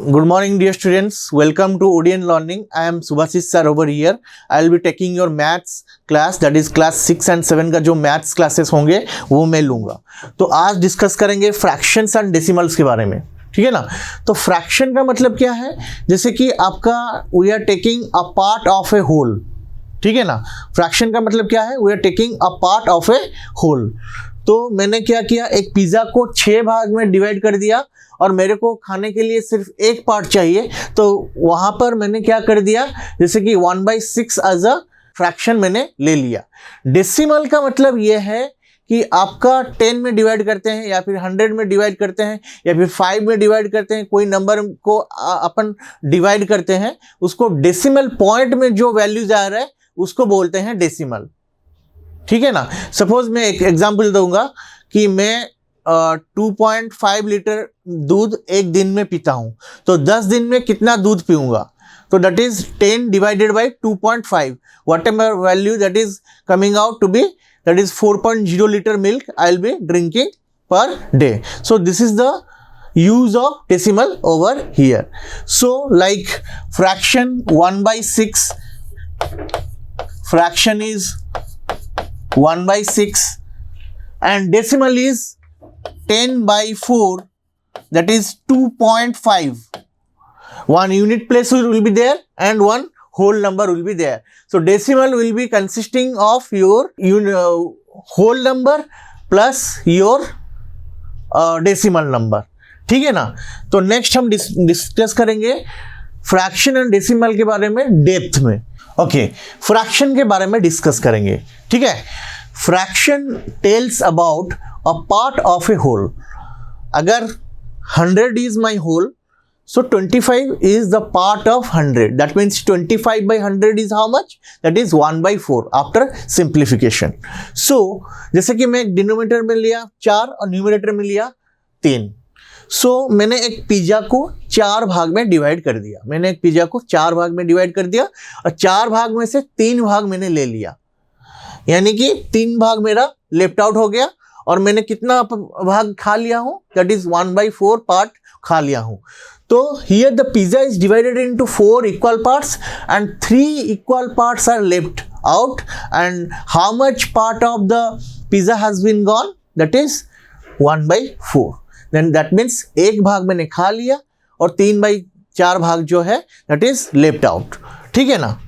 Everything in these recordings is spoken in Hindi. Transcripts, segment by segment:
Good morning, dear students. Welcome to ODN Learning. I am Subhashis sir over here. I will be taking your maths class, that is class 6 and 7 का जो maths classes होंगे वो मैं लूँगा. तो आज डिस्कस करेंगे फ्रैक्शंस एंड डेसिमल्स के बारे में, ठीक है ना. तो फ्रैक्शन का मतलब क्या है, जैसे कि आपका we are taking a part of a whole, ठीक है ना. फ्रैक्शन का मतलब क्या है, we are taking a part of a whole. तो मैंने क्या किया, एक पिज़्ज़ा को 6 भाग में डिवाइड कर दिया और मेरे को खाने के लिए सिर्फ एक पार्ट चाहिए, तो वहाँ पर मैंने क्या कर दिया, जैसे कि 1/6 एज अ फ्रैक्शन मैंने ले लिया. डेसिमल का मतलब ये है कि आपका 10 में डिवाइड करते हैं या फिर 100 में डिवाइड करते हैं या फिर 5 में डिवाइड करते हैं, कोई नंबर को अपन डिवाइड करते हैं, उसको डेसिमल पॉइंट में जो वैल्यूज आ रहा है उसको बोलते हैं डेसिमल, ठीक है ना. सपोज मैं एक एग्जांपल दूंगा कि मैं 2.5 लीटर दूध एक दिन में पीता हूं, तो 10 दिन में कितना दूध पीऊंगा, तो that is 10 divided by 2.5, whatever value that is coming out to be, that is 4.0 liter milk I will be drinking per day. So this is the use of decimal over here. So like fraction 1/6, fraction is 1/6 and decimal is 10/4, that is 2.5. One unit place will be there and one whole number will be there. So decimal will be consisting of your whole number plus your decimal number, ठीक है ना. तो नेक्स्ट हम डिस्कस करेंगे फ्रैक्शन एंड डेसिमल के बारे में डेप्थ में. ओके, फ्रैक्शन के बारे में डिस्कस करेंगे, ठीक है. Fraction tells about a part of a whole. अगर 100 is my whole, so 25 is the part of 100. That means 25/100 is how much? That is 1/4 after simplification. So जैसे कि मैं एक डिनोमिनेटर में लिया 4 और न्यूमरेटर में लिया 3. सो मैंने एक पिज़्ज़ा को 4 भाग में डिवाइड कर दिया. मैंने एक पिज़्ज़ा को 4 भाग में डिवाइड कर दिया और 4 भाग में से 3 भाग मैंने ले लिया, यानी कि 3 भाग मेरा लेफ्ट आउट हो गया और मैंने कितना भाग खा लिया हूँ, दैट इज 1/4 पार्ट खा लिया हूँ. तो here the pizza is divided into 4 equal parts and 3 equal parts are left out. And how much part of the pizza has been gone, that is 1/4. Then that means एक भाग मैंने खा लिया और 3/4 भाग जो है दैट इज लेफ्ट आउट, ठीक है ना.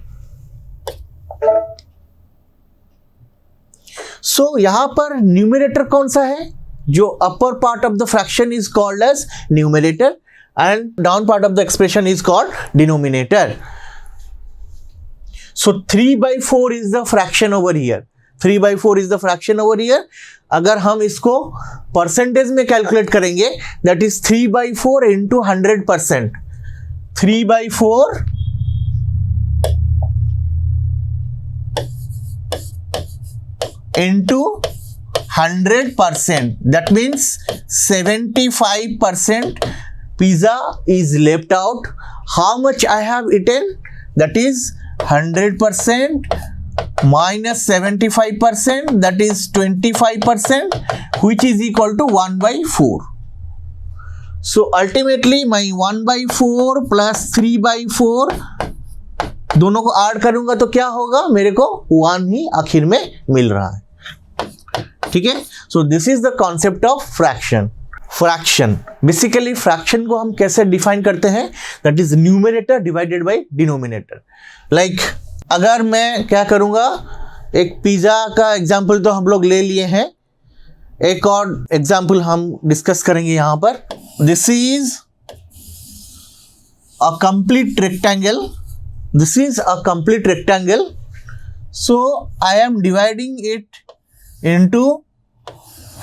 सो यहां पर न्यूमरेटर कौन सा है, जो upper part of the fraction is called as numerator and down part of the expression is called denominator. So 3/4 is the fraction over here. 3/4 is the fraction over here. अगर हम इसको परसेंटेज में कैलकुलेट करेंगे, that is 3/4 into 100%. 3/4 into 100%, that means 75% pizza is left out. How much I have eaten, that is 100% minus 75%, that is 25%, which is equal to 1/4. So ultimately my 1/4 plus 3/4 दोनों को ऐड करूंगा तो क्या होगा, मेरे को 1 ही आखिर में मिल रहा है, ठीक है. सो this is the concept of fraction. Fraction basically, fraction को हम कैसे डिफाइन करते हैं, that is numerator divided by denominator. Like अगर मैं क्या करूंगा, एक पिज़्ज़ा का एग्जांपल तो हम लोग ले लिए हैं, एक और एग्जांपल हम डिस्कस करेंगे यहां पर. This is a complete rectangle. This is a complete rectangle. So I am dividing it into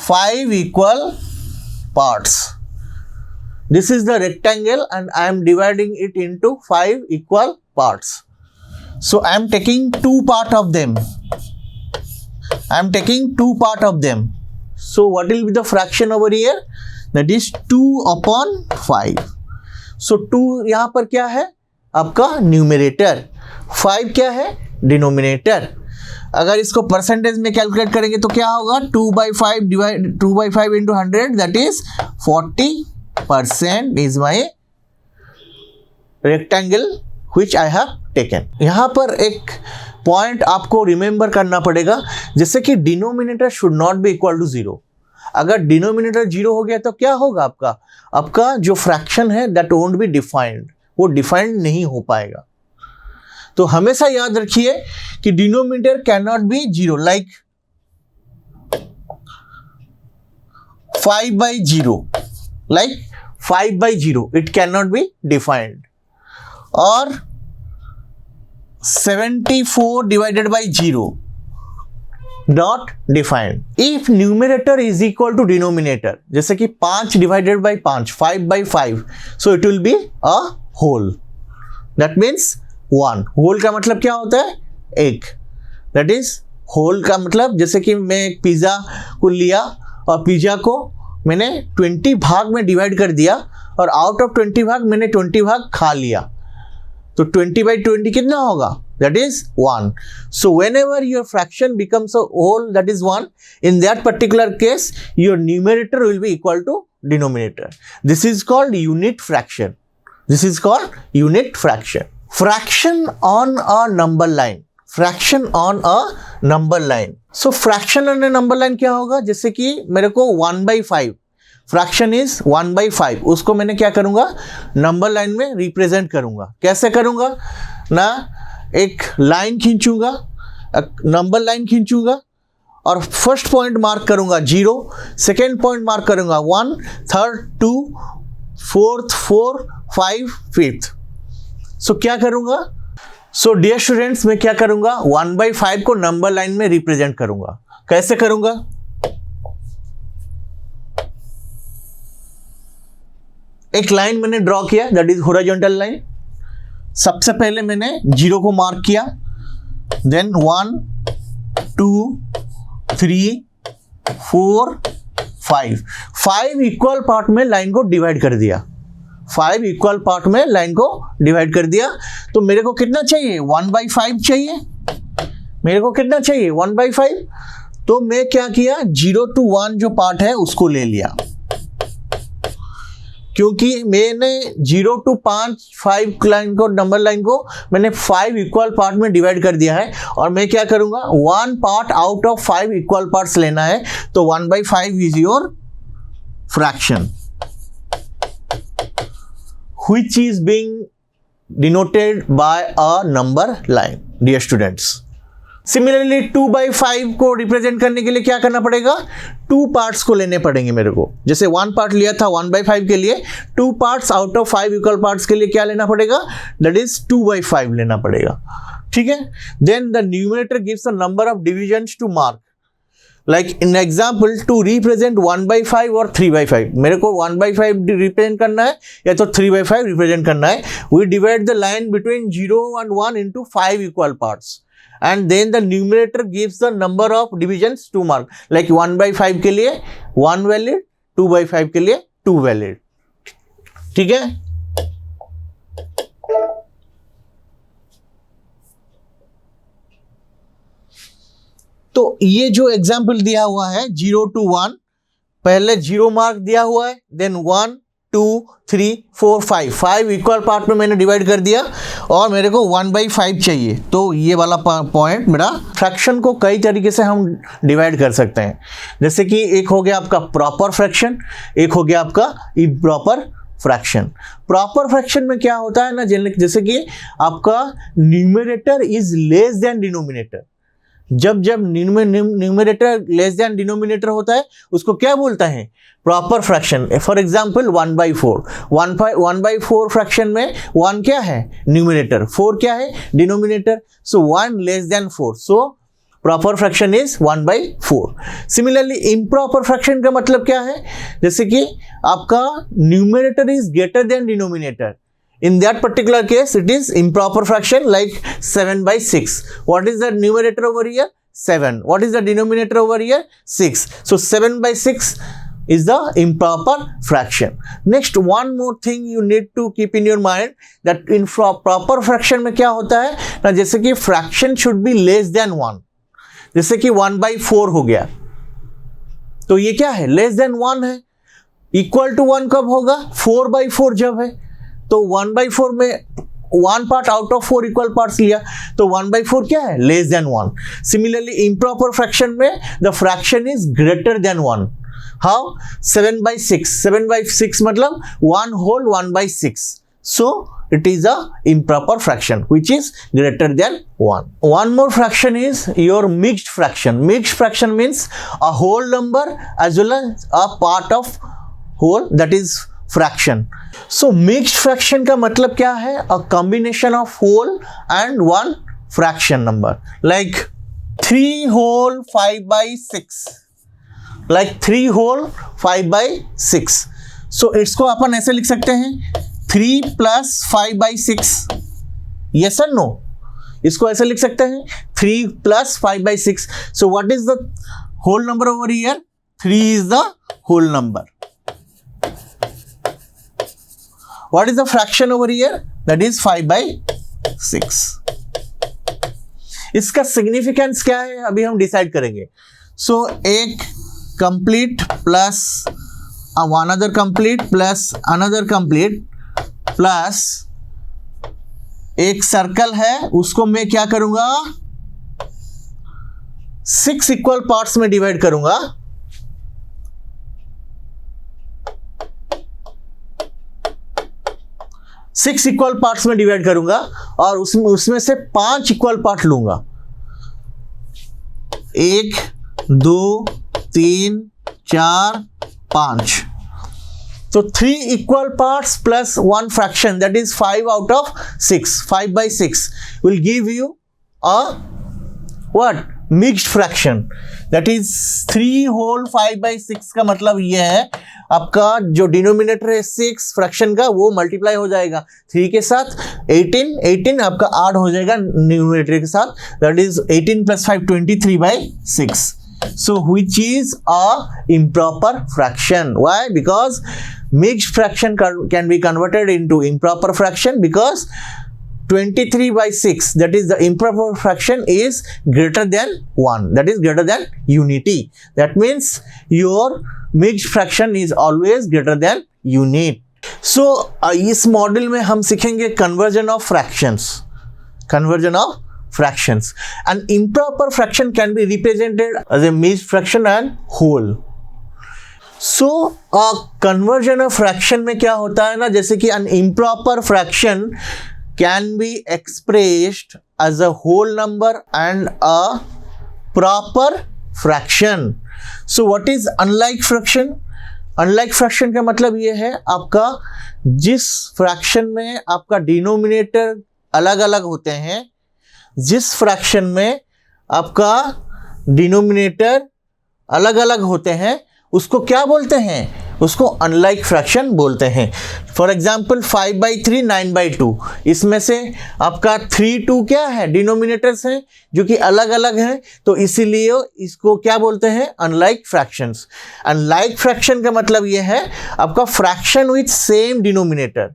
5 equal parts. This is the rectangle and I am dividing it into 5 equal parts. So I am taking 2 part of them. I am taking 2 part of them. So what will be the fraction over here? That is 2/5. So 2 यहाँ पर क्या है, आपका न्यूमरेटर. 5 क्या है, डिनोमिनेटर. अगर इसको परसेंटेज में कैलकुलेट करेंगे तो क्या होगा, 2/5 into 100, that is 40% is my rectangle which I have taken. यहाँ पर एक पॉइंट आपको रिमेंबर करना पड़ेगा, जैसे कि denominator should not be equal to 0. अगर डिनोमिनेटर 0 हो गया तो क्या होगा, आपका जो फ्रैक्शन है दैट वोंट बी डिफाइंड, वो डिफाइंड नहीं हो पाएगा. तो हमेशा याद रखिए कि denominator can not be 0, like 5/0, like 5/0 it cannot be defined, or 74 divided by 0 not defined. If numerator is equal to denominator, जैसे कि 5 divided by 5, 5/5, so it will be a whole. That means 1. whole का मतलब क्या होता है, एक. that is whole का मतलब, जैसे कि मैं एक पिज़्ज़ा को लिया और पिज़्ज़ा को मैंने 20 भाग में डिवाइड कर दिया और आउट ऑफ 20 भाग मैंने 20 भाग खा लिया, तो 20/20 कितना होगा, that is 1. So whenever your fraction becomes a whole, that is 1, in that particular case your numerator will be equal to denominator. This is called unit fraction. This is called unit fraction. Fraction on a number line. Fraction on a number line. So fraction on a number line क्या होगा, जैसे कि मेरे को 1/5 फ्रैक्शन इज 1/5, उसको मैंने क्या करूंगा, नंबर लाइन में रिप्रेजेंट करूंगा. कैसे करूंगा ना, एक लाइन खींचूंगा, नंबर लाइन खींचूंगा और फर्स्ट पॉइंट मार्क करूंगा 0, सेकेंड पॉइंट मार्क करूंगा 1, थर्ड 2, फोर्थ 4, 5, फिफ्थ. सो क्या करूंगा, सो डियर स्टूडेंट्स मैं क्या करूंगा, 1/5 को नंबर लाइन में रिप्रेजेंट करूंगा. कैसे करूंगा, एक लाइन मैंने ड्रॉ किया, दैट इज हॉरिजॉन्टल लाइन. सबसे पहले मैंने 0 को मार्क किया, देन 1, 2, 3, 4, 5 इक्वल पार्ट में लाइन को डिवाइड कर दिया. 5 इक्वल पार्ट में लाइन को डिवाइड कर दिया. तो मेरे को कितना चाहिए, 1/5 चाहिए. मेरे को कितना चाहिए, 1/5. तो मैं क्या किया, 0 to 1 जो पार्ट है उसको ले लिया, क्योंकि मैंने 0 to 5 लाइन को, नंबर लाइन को मैंने 5 इक्वल पार्ट में डिवाइड कर दिया है. और मैं क्या करूंगा, 1 part out of 5 equal parts लेना है. तो 1/5 is your fraction which is being denoted by a number line, dear students. Similarly 2/5 को रिप्रेजेंट करने के लिए क्या करना पड़ेगा, 2 पार्ट्स को लेने पड़ेंगे मेरे को. जैसे 1 पार्ट लिया था 1/5 के लिए, 2 parts out of 5 equal parts के लिए क्या लेना पड़ेगा, दैट इज 2/5 लेना पड़ेगा. ठीक है. Then the numerator gives the number of divisions to mark. Like in example, to represent 1/5 और 3/5, मेरे को 1/5 रिप्रेजेंट करना है या तो 3/5 रिप्रेजेंट करना है. We divide the line between 0 and 1 into 5 equal parts, and then the numerator gives the number of divisions to mark. Like 1/5 के लिए 1 वैलिड, 2/5 के लिए 2 वैलिड. ठीक है. तो ये जो एग्जाम्पल दिया हुआ है 0 to 1, पहले 0 मार्क दिया हुआ है, देन 1, 2, 3, 4, 5 इक्वल पार्ट में मैंने डिवाइड कर दिया और मेरे को 1/5 चाहिए. तो ये वाला पॉइंट मेरा, फ्रैक्शन को कई तरीके से हम डिवाइड कर सकते हैं. जैसे कि एक हो गया आपका प्रॉपर फ्रैक्शन, एक हो गया आपका इम्प्रॉपर फ्रैक्शन. प्रॉपर फ्रैक्शन में क्या होता है ना, जैसे कि आपका numerator is less than denominator. जब न्यूमरेटर लेस देन डिनोमिनेटर होता है उसको क्या बोलता है, proper fraction. For example 1/4, 1/4 fraction में 1 क्या है, न्यूमरेटर, 4 क्या है, denominator. So 1 less than 4, so proper fraction is 1/4. Similarly improper fraction का मतलब क्या है, जैसे कि आपका numerator is greater than denominator. In that particular case, it is improper fraction, like 7/6. What is the numerator over here? 7. What is the denominator over here? 6. So 7/6 is the improper fraction. Next, one more thing you need to keep in your mind, that in proper fraction में क्या होता है ना, जैसे कि fraction should be less than 1. जैसे कि 1/4 हो गया, तो ये क्या है, less than 1 है. Equal to 1 कब होगा, 4/4 जब है. तो 1/4 में one part out of 4 equal parts लिया तो 1/4 क्या है, less than 1. Similarly improper fraction में the fraction is greater than 1. How, 7/6. 7/6 मतलब 1 whole 1/6. So it is a improper fraction which is greater than 1. One more fraction is your mixed fraction. Mixed fraction means a whole number as well as a part of whole, that is fraction. So mixed fraction का मतलब क्या है, a combination of whole and one fraction number, like 3 whole 5/6, like 3 whole 5/6. So इसको अपन ऐसे लिख सकते हैं 3 plus 5/6. yes or no? इसको ऐसे लिख सकते हैं 3 plus 5/6. So what is the whole number over here? 3 is the whole number. What is the fraction over here? That is 5/6. इसका सिग्निफिकेंस क्या है अभी हम डिसाइड करेंगे. सो एक complete plus another complete plus another complete plus एक सर्कल है, उसको मैं क्या करूंगा 6 इक्वल पार्ट्स में डिवाइड करूंगा. सिक्स इक्वल पार्ट्स में डिवाइड करूंगा और उसमें से 5 इक्वल पार्ट लूंगा. 1 2 3 4 5. तो 3 equal parts plus 1 fraction, that is 5 out of 6. 5/6 will give you a what? Mixed fraction. That is 3 whole 5/6 का मतलब ये है आपका जो डिनोमिनेटर है 6 फ्रैक्शन का वो मल्टीप्लाई हो जाएगा 3 के साथ. 18 आपका ऐड हो जाएगा न्यूमरेटर के साथ. That is 18 plus 5 23/6. So which is a improper fraction. Why? Because mixed fraction can be converted into improper fraction because 23/6, that is the improper fraction, is greater than 1, that is greater than unity. That means your mixed fraction is always greater than unit. So इस मॉडल में हम सीखेंगे conversion of fractions. Conversion of fractions. An improper fraction can be represented as a mixed fraction and whole. So a conversion of fraction में क्या होता है ना, जैसे कि an improper fraction can be expressed as a whole number and a proper fraction. So what is unlike fraction? Unlike fraction का मतलब ये है आपका जिस फ्रैक्शन में आपका डिनोमिनेटर अलग अलग होते हैं, जिस फ्रैक्शन में आपका डिनोमिनेटर अलग अलग होते हैं उसको क्या बोलते हैं, उसको अनलाइक फ्रैक्शन बोलते हैं. फॉर एग्जाम्पल 5/3 9/2, इसमें से आपका 3 2 क्या है, डिनोमिनेटर्स हैं जो कि अलग अलग हैं, तो इसीलिए इसको क्या बोलते हैं, अनलाइक फ्रैक्शंस. अनलाइक फ्रैक्शन का मतलब ये है आपका fraction with same denominator,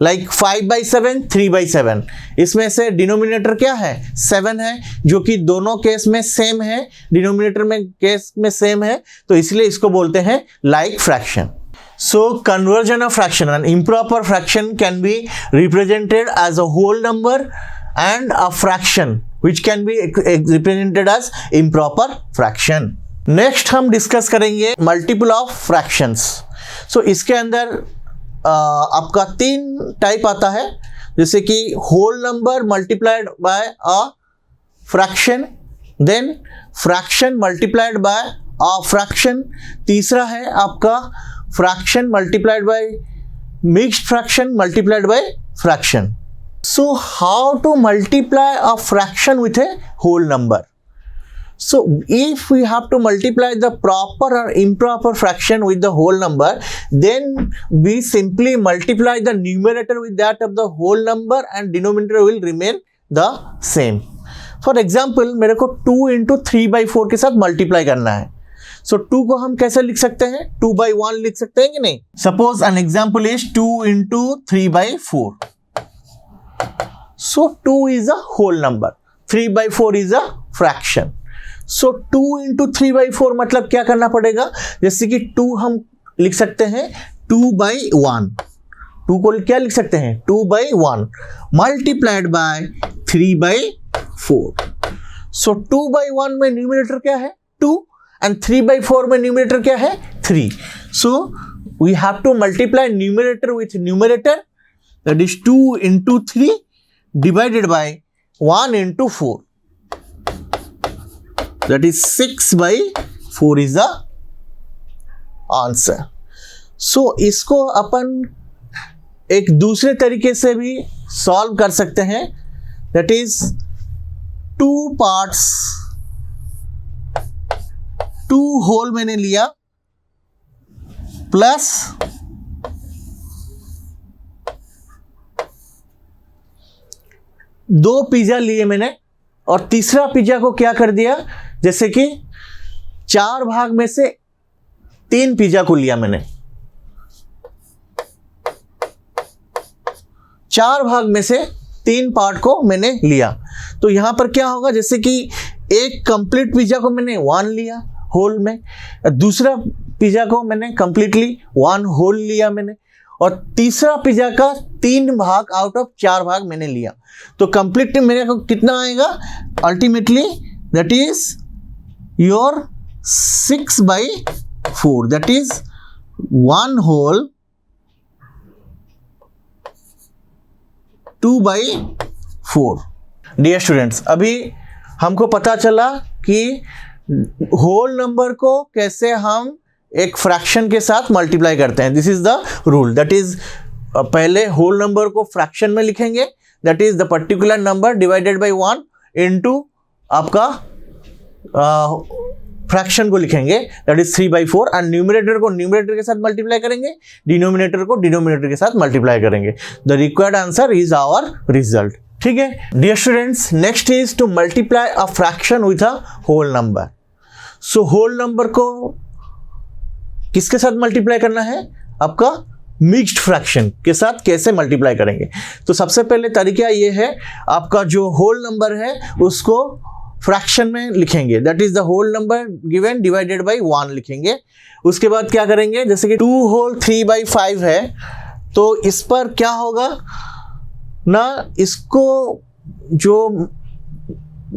like 5/7 3/7, इसमें से डिनोमिनेटर क्या है 7 है, जो कि दोनों केस में सेम है, डिनोमिनेटर में केस में सेम है, तो इसलिए इसको बोलते हैं like fraction. So conversion of fraction, an improper fraction can be represented as a whole number and a fraction which can be represented as improper fraction. Next हम डिस्कस करेंगे मल्टीपल ऑफ फ्रैक्शंस. सो इसके अंदर आपका 3 टाइप आता है, जैसे कि whole number multiplied by a fraction, then fraction multiplied by a fraction, तीसरा है आपका fraction multiplied by mixed fraction multiplied by fraction. So how to multiply a fraction with a whole number? So if we have to multiply the proper or improper fraction with the whole number, then we simply multiply the numerator with that of the whole number and denominator will remain the same. For example, मेरे को 2 into 3/4 के साथ multiply करना है. So 2 को हम कैसे लिख सकते हैं, 2/1 लिख सकते हैं कि नहीं? Suppose an example is 2 into 3/4. So 2 is a whole number, 3/4 is a fraction. So 2 into 3/4 मतलब क्या करना पड़ेगा, जैसे कि 2 हम लिख सकते हैं 2/1. 2 को क्या लिख सकते हैं 2/1 मल्टीप्लाइड बाय 3/4। सो 2/1 में न्यूमरेटर क्या है 2 एंड 3/4 में न्यूमरेटर क्या है 3। So we have to multiply numerator with numerator, that is 2 into 3 divided by 1 into 4, that is 6/4 is the answer. So इसको अपन एक दूसरे तरीके से भी सॉल्व कर सकते हैं, that is 2 parts 2 होल मैंने लिया प्लस 2 पिज्जा लिए मैंने और तीसरा पिज्जा को क्या कर दिया, जैसे कि 4 भाग में से 3 पिज्जा को लिया मैंने, 4 भाग में से 3 पार्ट को मैंने लिया। तो यहां पर क्या होगा, जैसे कि एक कंप्लीट पिज्जा को मैंने 1 लिया होल में, दूसरा पिज्जा को मैंने कंप्लीटली 1 होल लिया मैंने, और तीसरा पिज्जा का 3 भाग आउट ऑफ 4 भाग मैंने लिया। तो कंप्लीट मेरे को कितना आएगा ultimately, that is your 6/4, that is 1 whole 2/4। Dear students, अभी हमको पता चला कि होल नंबर को कैसे हम एक फ्रैक्शन के साथ मल्टीप्लाई करते हैं। This is the rule, that is पहले होल नंबर को फ्रैक्शन में लिखेंगे, that is the particular number divided by 1 into आपका फ्रैक्शन को लिखेंगे, दैट इज 3/4, एंड न्यूमरेटर को न्यूमरेटर के साथ मल्टीप्लाई करेंगे, डिनोमिनेटर को डिनोमिनेटर के साथ मल्टीप्लाई करेंगे। The required answer is our result. ठीक है dear students, next is to multiply a fraction with a whole number. So whole number को किसके साथ मल्टीप्लाई करना है, आपका मिक्स्ड फ्रैक्शन के साथ कैसे मल्टीप्लाई करेंगे। तो सबसे पहले तरीका ये है, आपका जो होल नंबर है उसको फ्रैक्शन में लिखेंगे, that is the whole number given divided by 1 लिखेंगे। उसके बाद क्या करेंगे, जैसे कि 2 होल 3/5 है, तो इस पर क्या होगा ना, इसको जो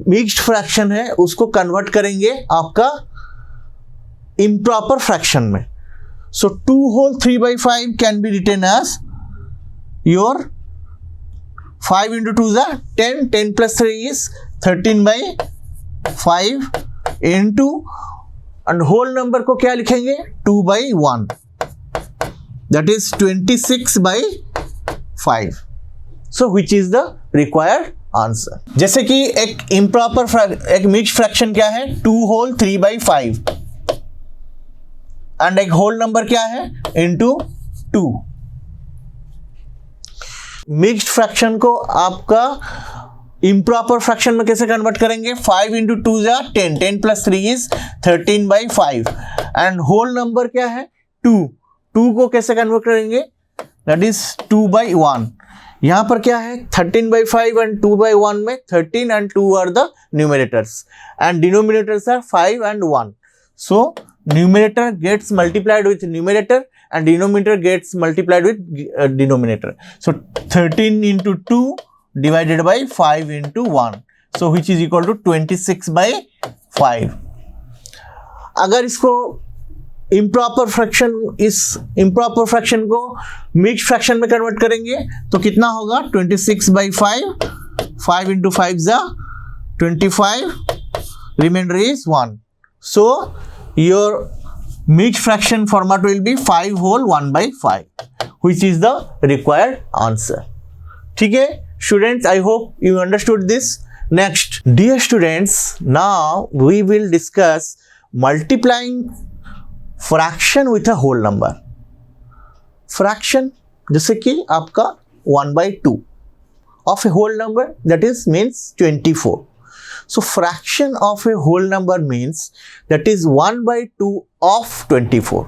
मिक्स्ड फ्रैक्शन है उसको कन्वर्ट करेंगे आपका improper fraction में। So 2 whole 3/5 can be written as your 5 into 2 is 10, 10 plus 3 is 13/5 into, and whole number को क्या लिखेंगे 2/1, that is 26/5. So which is the required answer। जैसे कि एक improper एक मिक्स्ड फ्रैक्शन क्या है 2 whole 3/5 एंड एक होल नंबर क्या है इंटू 2। मिक्स्ड फ्रैक्शन को आपका इम्प्रॉपर फ्रैक्शन में कैसे कन्वर्ट करेंगे, 5 into 2 is 10, 10 plus 3 is 13/5, and whole number क्या है 2, 2 को कैसे कन्वर्ट करेंगे, दैट इज 2/1। यहां पर क्या है 13/5 एंड 2/1 में 13 and 2 are the numerators and denominators are 5 and 1। So numerator gets multiplied with numerator and denominator gets multiplied with denominator. So 13 into 2 divided by 5 into 1, so which is equal to 26/5। अगर इसको improper fraction, इस improper fraction को mixed fraction में कन्वर्ट करेंगे तो कितना होगा 26/5, 5 into 5 is 25, remainder is 1। So your mixed fraction format will be 5 whole 1/5, which is the required answer। ठीक है students, I hope you understood this। Next, dear students, now we will discuss multiplying fraction with a whole number। fraction जैसे कि आपका 1/2 of a whole number, that is means 24। So fraction of a whole number means that is 1/2 of 24.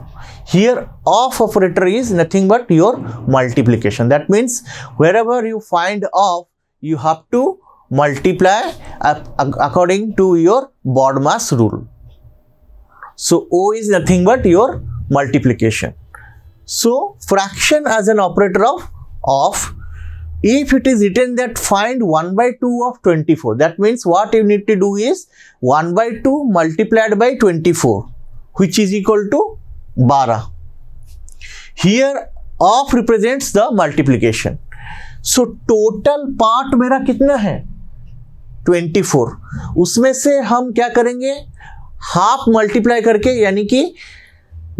Here of operator is nothing but your multiplication. That means wherever you find of, you have to multiply according to your BODMAS rule. So O is nothing but your multiplication. So fraction as an operator of of, if it is written that find 1 by 2 of 24, that means what you need to do is 1 by 2 multiplied by 24, which is equal to 12. Here of represents the multiplication. So total part मेरा कितना है 24, उसमें से हम क्या करेंगे हाफ मल्टीप्लाई करके, यानी कि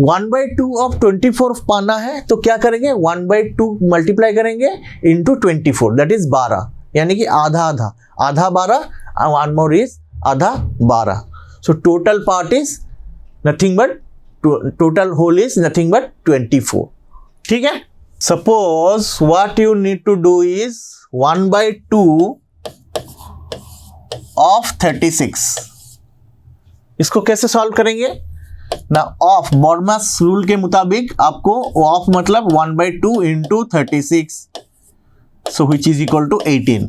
1 by 2 ऑफ 24 पाना है तो क्या करेंगे 1 by 2 मल्टीप्लाई करेंगे इंटू 24, दैट इज 12, यानी कि आधा आधा, आधा 12 1 मोर इज आधा 12. So total part is nothing but, total whole is nothing but 24. ठीक है. Suppose what you need to do is 1 by 2 of 36. इसको कैसे सॉल्व करेंगे ना, ऑफ बॉर्मास रूल के मुताबिक आपको ऑफ मतलब 1 by 2 into 36, so which is equal to 18.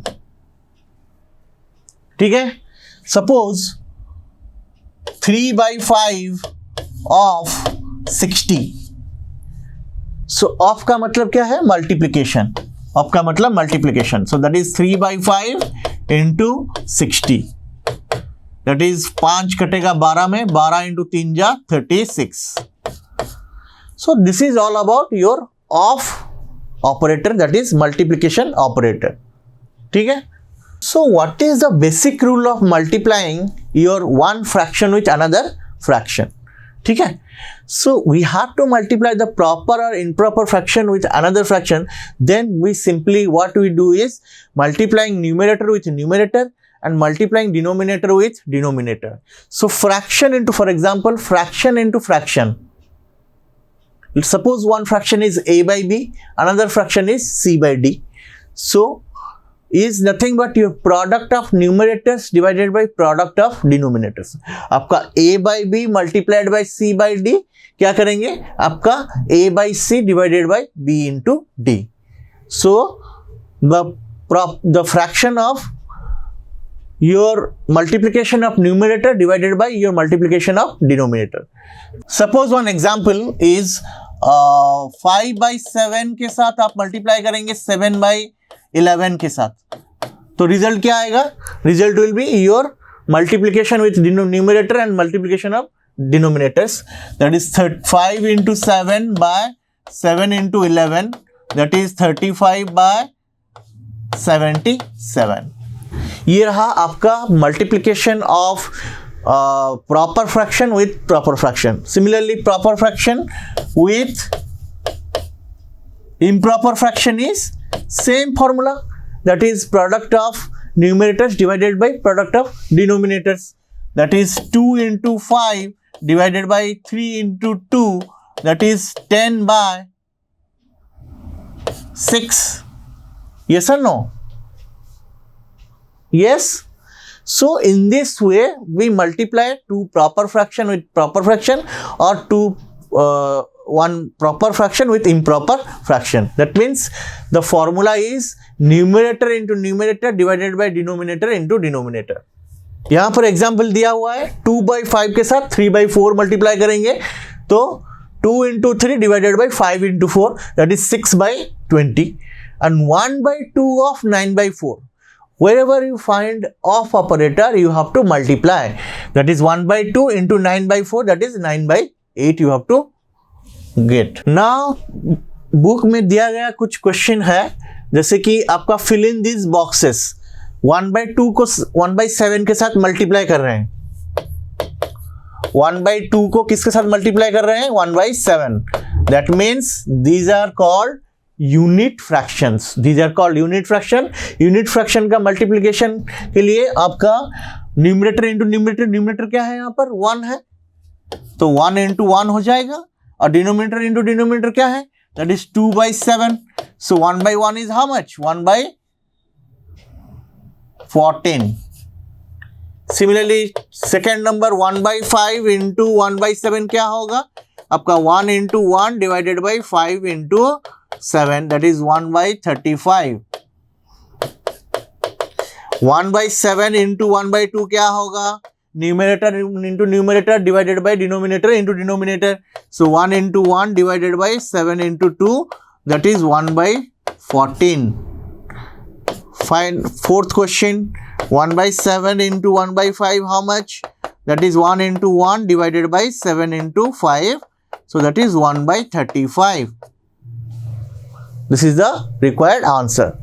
ठीक है. Suppose 3 by 5 of 60. So of का मतलब क्या है मल्टीप्लीकेशन, ऑफ का मतलब multiplication, so that is 3 by 5 into 60, that is 5 कटेगा 12 में, 12 इंटू 3 जा 36. So this is all about your of operator, that is multiplication operator. ठीक है. So what is the basic rule of multiplying your one fraction with another fraction. ठीक है. So we have to multiply the proper or improper fraction with another fraction. Then we simply what we do is multiplying numerator with numerator and multiplying denominator with denominator. So fraction into, for example, fraction into fraction. Suppose one fraction is a by b, another fraction is c by d. So is nothing but your product of numerators divided by product of denominators. आपका a by b multiplied by c by d क्या करेंगे, आपका a by c divided by b into d. So the fraction of your multiplication of numerator divided by your multiplication of denominator. Suppose one example is 5 by 7 के साथ आप मल्टीप्लाई करेंगे 7 by 11 के साथ, तो रिजल्ट क्या आएगा, result will be your multiplication with numerator and multiplication of denominators, that is 5 into 7 by 7 into 11, that is 35 by 77. ये रहा आपका multiplication of proper fraction with proper fraction. Similarly proper fraction with improper fraction is same formula, that is product of numerators divided by product of denominators, that is 2 into 5 divided by 3 into 2, that is 10 by 6. Yes or no? Yes. So in this way we multiply two proper fraction with proper fraction or two one proper fraction with improper fraction. That means the formula is numerator into numerator divided by denominator into denominator. यहाँ पर एग्जाम्पल दिया हुआ है 2 by 5 के साथ 3 by 4 मल्टीप्लाई करेंगे तो 2 into 3 divided by 5 into 4, that is 6 by 20, and 1 by 2 of 9 by 4. Wherever you find of operator you have to multiply, that is 1 by 2 into 9 by 4, that is 9 by 8 you have to get. Now book में दिया गया कुछ क्वेश्चन है, जैसे कि आपका fill in this boxes. 1 by 2 को 1 by 7 के साथ मल्टीप्लाई कर रहे हैं, 1 by 2 को किसके साथ मल्टीप्लाई कर रहे हैं 1 by 7. That means these are called unit fractions, these are called unit fraction. Unit fraction का मल्टीप्लीकेशन के लिए आपका न्यूमरेटर इंटू न्यूमरेटर, न्यूमरेटर क्या है यहाँ पर 1 है तो 1 into 1 हो जाएगा, और डिनोमिनेटर इंटू डिनोमिनेटर क्या है, that is 2 by 7. So 1 by 1 is how much 1 by 14. Similarly second number 1 by 5 into 1 by 7 क्या होगा आपका 1 into 1 divided by 5 into 7, that is 1 by 35. 1 by 7 into 1 by 2 क्या होगा, numerator into numerator divided by denominator into denominator. So 1 into 1 divided by 7 into 2, that is 1 by 14. Find fourth question. 1 by 7 into 1 by 5, how much? That is 1 into 1 divided by 7 into 5. So that is 1 by 35. This is the required answer.